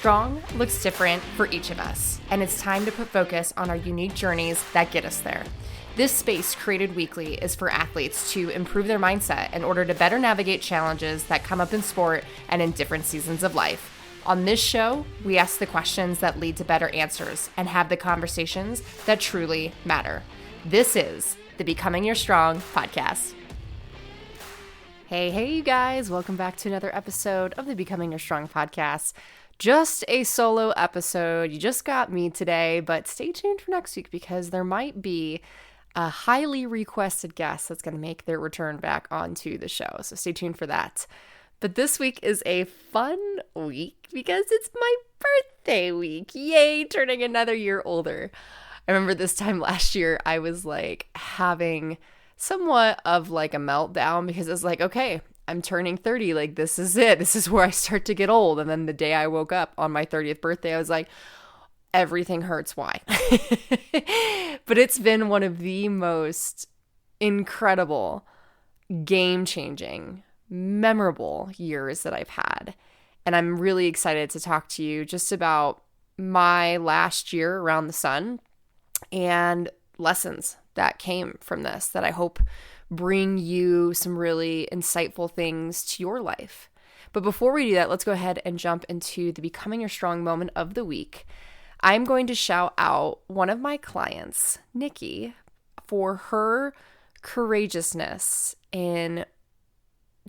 Strong looks different for each of us, and it's time to put focus on our unique journeys that get us there. This space, created weekly, is for athletes to improve their mindset in order to better navigate challenges that come up in sport and in different seasons of life. On this show, we ask the questions that lead to better answers and have the conversations that truly matter. This is the Becoming Your Strong podcast. Hey, you guys. Welcome back to another episode of the Becoming Your Strong podcast. Just a solo episode. You just got me today, but stay tuned for next week because there might be a highly requested guest that's going to make their return back onto the show. So stay tuned for that. But this week is a fun week because it's my birthday week. Yay, turning another year older. I remember this time last year, I was like having somewhat of like a meltdown because it was like, okay, I'm turning 30. Like, this is it. This is where I start to get old. And then the day I woke up on my 30th birthday, I was like, everything hurts. Why? But it's been one of the most incredible, game-changing, memorable years that I've had. And I'm really excited to talk to you just about my last year around the sun and lessons that came from this that I hope bring you some really insightful things to your life. But before we do that, let's go ahead and jump into the Becoming Your Strong moment of the week. I'm going to shout out one of my clients, Nikki, for her courageousness in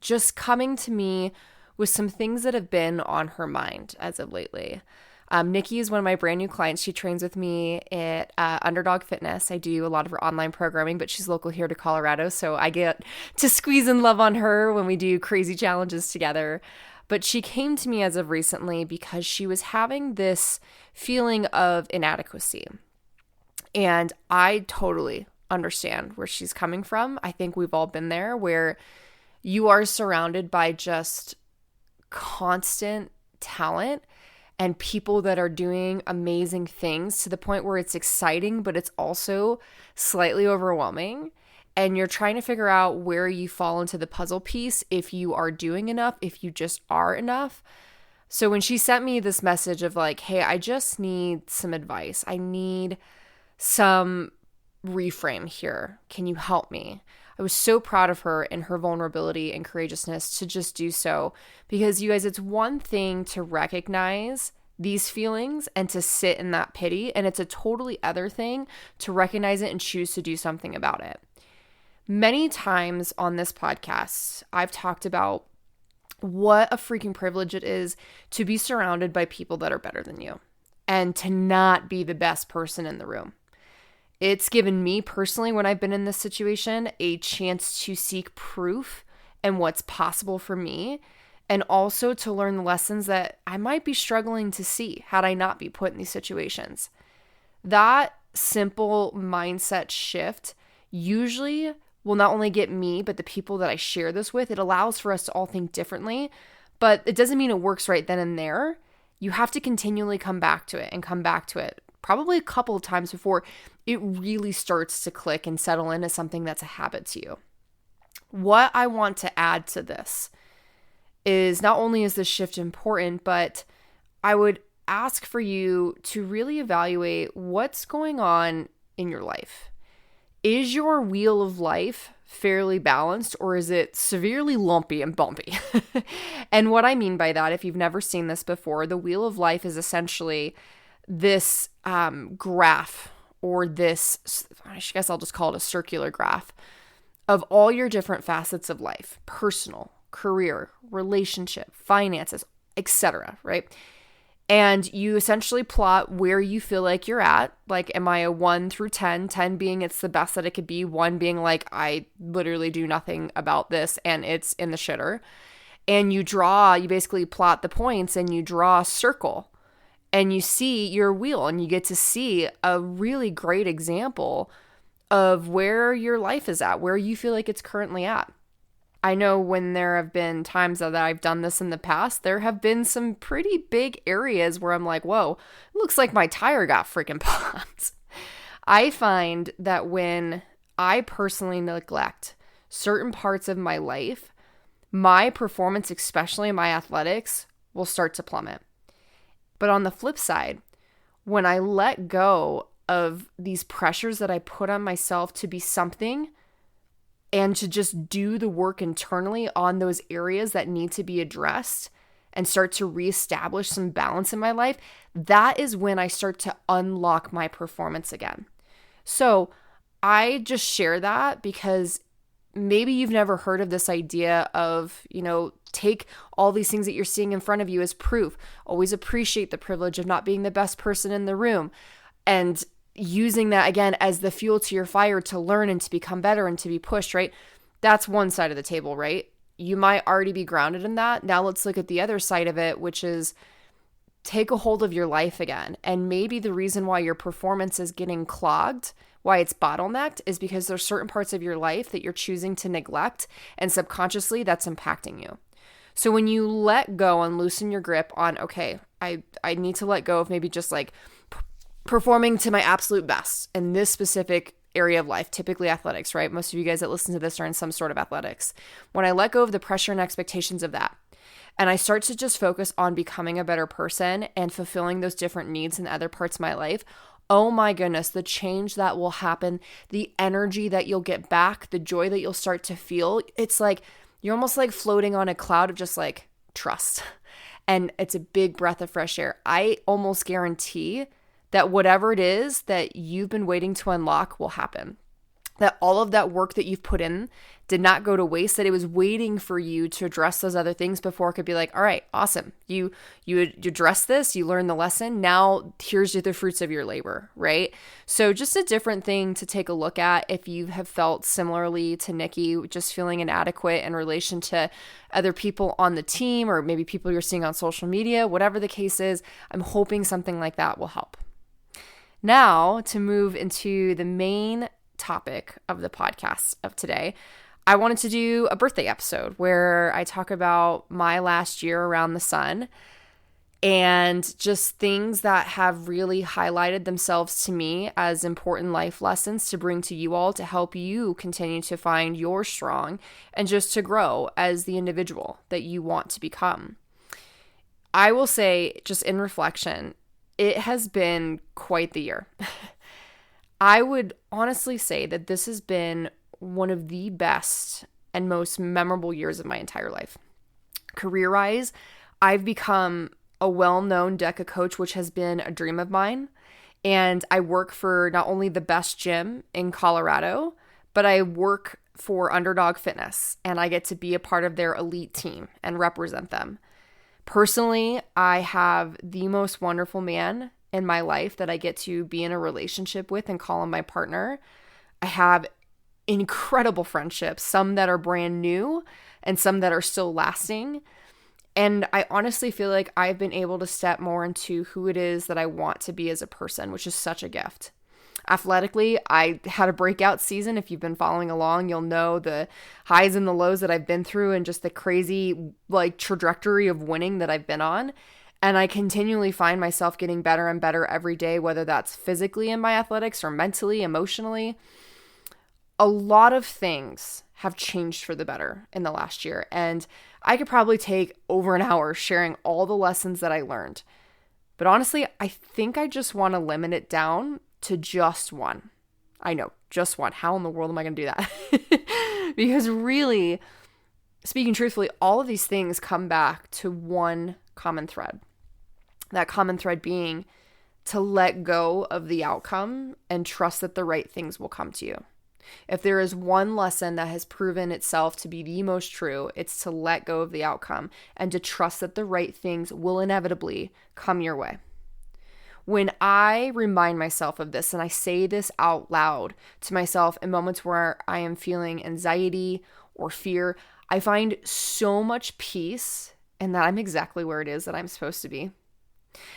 just coming to me with some things that have been on her mind as of lately. Nikki is one of my brand new clients. She trains with me at Underdog Fitness. I do a lot of her online programming, but she's local here to Colorado, so I get to squeeze and love on her when we do crazy challenges together. But she came to me as of recently because she was having this feeling of inadequacy. And I totally understand where she's coming from. I think we've all been there where you are surrounded by just constant talent and people that are doing amazing things to the point where it's exciting, but it's also slightly overwhelming. And you're trying to figure out where you fall into the puzzle piece, if you are doing enough, if you just are enough. So when she sent me this message of like, hey, I just need some advice. I need some reframe here. Can you help me? I was so proud of her and her vulnerability and courageousness to just do so, because you guys, it's one thing to recognize these feelings and to sit in that pity, and it's a totally other thing to recognize it and choose to do something about it. Many times on this podcast, I've talked about what a freaking privilege it is to be surrounded by people that are better than you and to not be the best person in the room. It's given me personally, when I've been in this situation, a chance to seek proof and what's possible for me, and also to learn the lessons that I might be struggling to see had I not be put in these situations. That simple mindset shift usually will not only get me, but the people that I share this with. It allows for us to all think differently, but it doesn't mean it works right then and there. You have to continually come back to it and come back to it, probably a couple of times before it really starts to click and settle into something that's a habit to you. What I want to add to this is not only is this shift important, but I would ask for you to really evaluate what's going on in your life. Is your wheel of life fairly balanced, or is it severely lumpy and bumpy? And what I mean by that, if you've never seen this before, the wheel of life is essentially this graph, or this, I guess I'll just call it a circular graph of all your different facets of life: personal, career, relationship, finances, etc., right? And you essentially plot where you feel like you're at. Like, am I a 1 through 10? 10 being it's the best that it could be. 1 being like, I literally do nothing about this and it's in the shitter. And you basically plot the points and you draw a circle and you see your wheel, and you get to see a really great example of where your life is at, where you feel like it's currently at. I know when there have been times that I've done this in the past, there have been some pretty big areas where I'm like, whoa, it looks like my tire got freaking popped. I find that when I personally neglect certain parts of my life, my performance, especially in my athletics, will start to plummet. But on the flip side, when I let go of these pressures that I put on myself to be something and to just do the work internally on those areas that need to be addressed and start to reestablish some balance in my life, that is when I start to unlock my performance again. So I just share that because maybe you've never heard of this idea of, take all these things that you're seeing in front of you as proof. Always appreciate the privilege of not being the best person in the room, and using that again as the fuel to your fire to learn and to become better and to be pushed, right? That's one side of the table, right? You might already be grounded in that. Now let's look at the other side of it, which is take a hold of your life again. And maybe the reason why your performance is getting clogged, why it's bottlenecked, is because there's certain parts of your life that you're choosing to neglect, and subconsciously that's impacting you. So when you let go and loosen your grip on, okay, I need to let go of maybe just like performing to my absolute best in this specific area of life, typically athletics, right? Most of you guys that listen to this are in some sort of athletics. When I let go of the pressure and expectations of that, and I start to just focus on becoming a better person and fulfilling those different needs in other parts of my life, oh my goodness, the change that will happen, the energy that you'll get back, the joy that you'll start to feel, it's like you're almost like floating on a cloud of just like trust. And it's a big breath of fresh air. I almost guarantee that whatever it is that you've been waiting to unlock will happen. That all of that work that you've put in did not go to waste, that it was waiting for you to address those other things before it could be like, all right, awesome. You addressed this, you learned the lesson. Now here's the fruits of your labor, right? So just a different thing to take a look at if you have felt similarly to Nikki, just feeling inadequate in relation to other people on the team or maybe people you're seeing on social media, whatever the case is. I'm hoping something like that will help. Now to move into the main topic of the podcast of today, I wanted to do a birthday episode where I talk about my last year around the sun and just things that have really highlighted themselves to me as important life lessons to bring to you all to help you continue to find your strong and just to grow as the individual that you want to become. I will say, just in reflection, it has been quite the year. I would honestly say that this has been one of the best and most memorable years of my entire life. Career-wise, I've become a well-known DECA coach, which has been a dream of mine. And I work for not only the best gym in Colorado, but I work for Underdog Fitness, and I get to be a part of their elite team and represent them. Personally, I have the most wonderful man in my life that I get to be in a relationship with and call him my partner. I have incredible friendships, some that are brand new and some that are still lasting. And I honestly feel like I've been able to step more into who it is that I want to be as a person, which is such a gift. Athletically, I had a breakout season. If you've been following along, you'll know the highs and the lows that I've been through and just the crazy trajectory of winning that I've been on. And I continually find myself getting better and better every day, whether that's physically in my athletics or mentally, emotionally. A lot of things have changed for the better in the last year. And I could probably take over an hour sharing all the lessons that I learned. But honestly, I think I just want to limit it down to just one. I know, just one. How in the world am I going to do that? Because really, speaking truthfully, all of these things come back to one common thread. That common thread being to let go of the outcome and trust that the right things will come to you. If there is one lesson that has proven itself to be the most true, it's to let go of the outcome and to trust that the right things will inevitably come your way. When I remind myself of this and I say this out loud to myself in moments where I am feeling anxiety or fear, I find so much peace in that I'm exactly where it is that I'm supposed to be.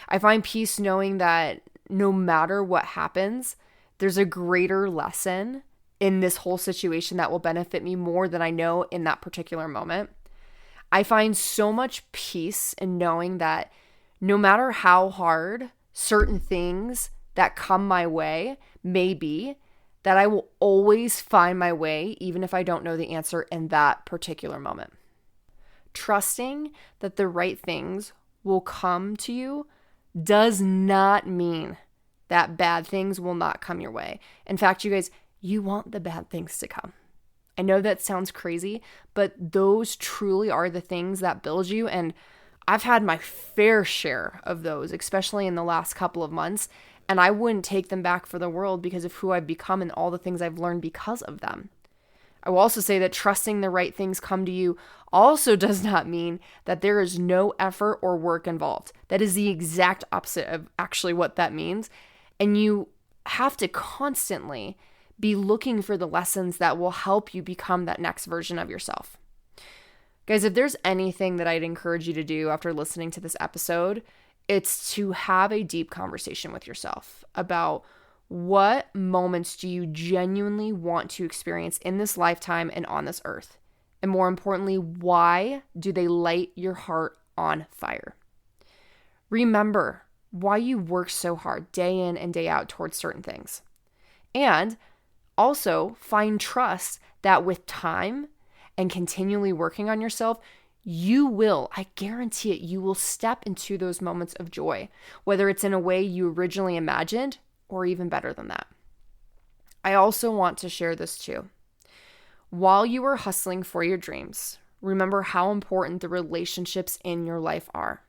I find peace knowing that no matter what happens, there's a greater lesson in this whole situation that will benefit me more than I know in that particular moment. I find so much peace in knowing that no matter how hard certain things that come my way may be, that I will always find my way, even if I don't know the answer in that particular moment. Trusting that the right things will come to you does not mean that bad things will not come your way. In fact, you guys, you want the bad things to come. I know that sounds crazy, but those truly are the things that build you. And I've had my fair share of those, especially in the last couple of months. And I wouldn't take them back for the world because of who I've become and all the things I've learned because of them. I will also say that trusting the right things come to you also does not mean that there is no effort or work involved. That is the exact opposite of actually what that means. And you have to constantly be looking for the lessons that will help you become that next version of yourself. Guys, if there's anything that I'd encourage you to do after listening to this episode, it's to have a deep conversation with yourself about what moments do you genuinely want to experience in this lifetime and on this earth? And more importantly, why do they light your heart on fire? Remember why you work so hard day in and day out towards certain things. And also find trust that with time and continually working on yourself, you will, I guarantee it, you will step into those moments of joy, whether it's in a way you originally imagined or even better than that. I also want to share this too. While you are hustling for your dreams, remember how important the relationships in your life are.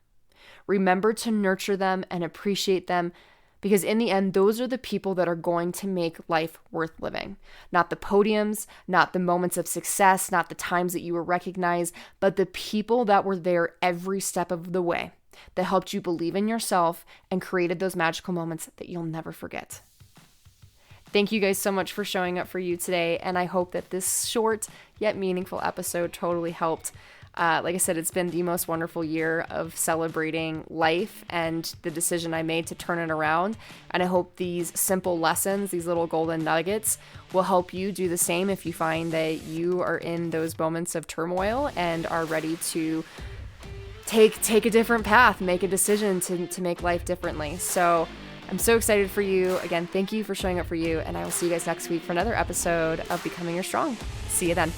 Remember to nurture them and appreciate them, because in the end, those are the people that are going to make life worth living. Not the podiums, not the moments of success, not the times that you were recognized, but the people that were there every step of the way that helped you believe in yourself and created those magical moments that you'll never forget. Thank you guys so much for showing up for you today, and I hope that this short yet meaningful episode totally helped. Like I said, it's been the most wonderful year of celebrating life and the decision I made to turn it around. And I hope these simple lessons, these little golden nuggets, will help you do the same if you find that you are in those moments of turmoil and are ready to take a different path, make a decision to make life differently. So I'm so excited for you. Again, thank you for showing up for you. And I will see you guys next week for another episode of Becoming Your Strong. See you then.